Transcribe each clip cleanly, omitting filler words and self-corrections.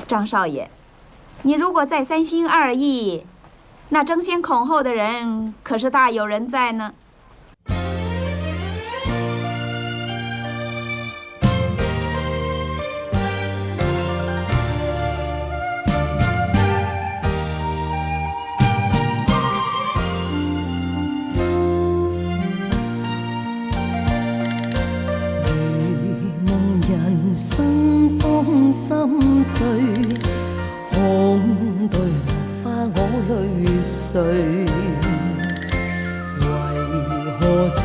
张少爷，你如果再三心二意，那争先恐后的人可是大有人在呢。人生風心碎，空對落花我淚垂。為何情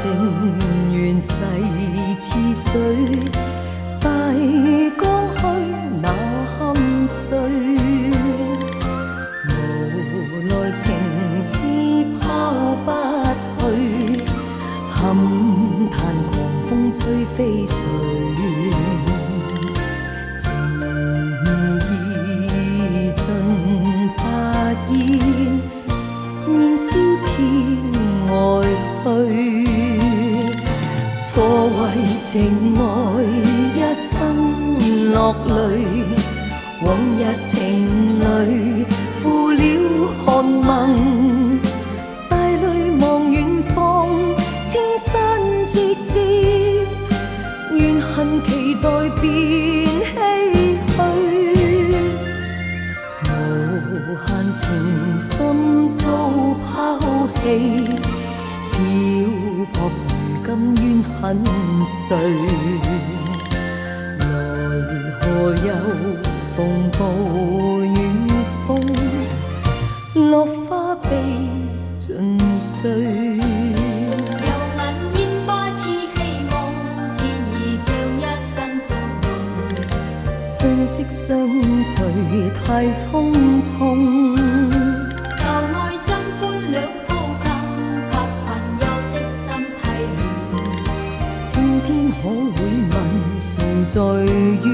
緣逝似水，大江去那堪醉？無奈情絲拋不去，堪嘆狂風吹飛絮。情愛一生落淚，往日情侶負了寒盟，帶淚望遠方，青山節節，怨恨期待變唏噓，無限情深遭拋棄，漂泊今怨恨誰？來何有風暴雨風，落花被盡碎。有眼煙花似希望，天意像一生作夢。相識相隨太匆匆。天可會問誰在於？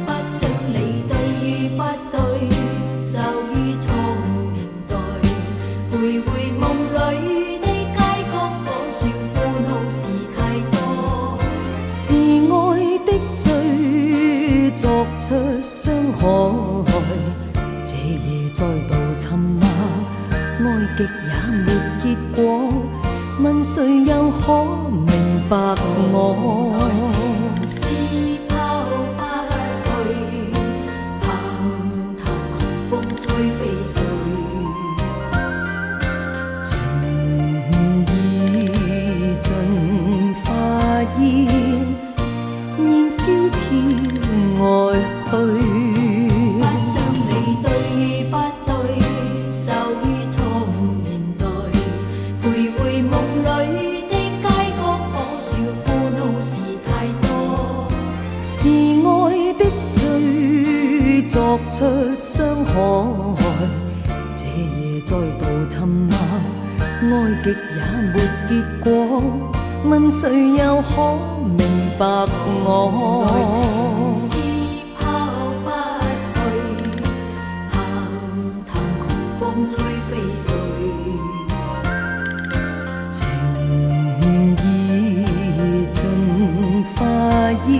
不想離對與不對，受於錯誤年代。徘徊夢裏的街角，可笑苦惱事太多。是愛的罪，作出傷害。這夜再度沉默，愛極也沒結果。問誰又可明白我？愛情絲拋不去，盼嘆狂風吹飛絮。情意盡化煙，燃燒天外去。不想離對與不對，受於錯誤年代。徘徊夢裏的街角，可笑苦惱事太多。是愛的罪，作出傷害。這夜再度沉默，愛極也沒結果。問誰又可明白我？愛情絲拋不去，盼嘆狂風吹飛絮。化煙，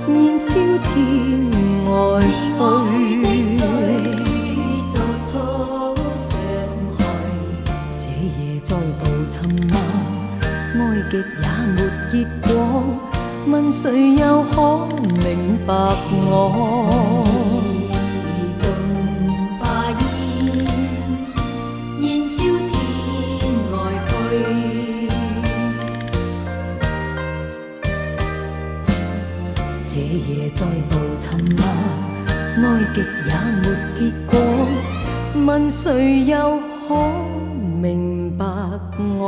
燃燒天外去。作出傷害。這夜再度沉默，愛極也沒結果。問誰又可明白我？盡化煙，燃燒天外去。這夜再度沉默，愛極也沒結果。問誰又可明白我？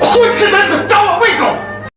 混世男子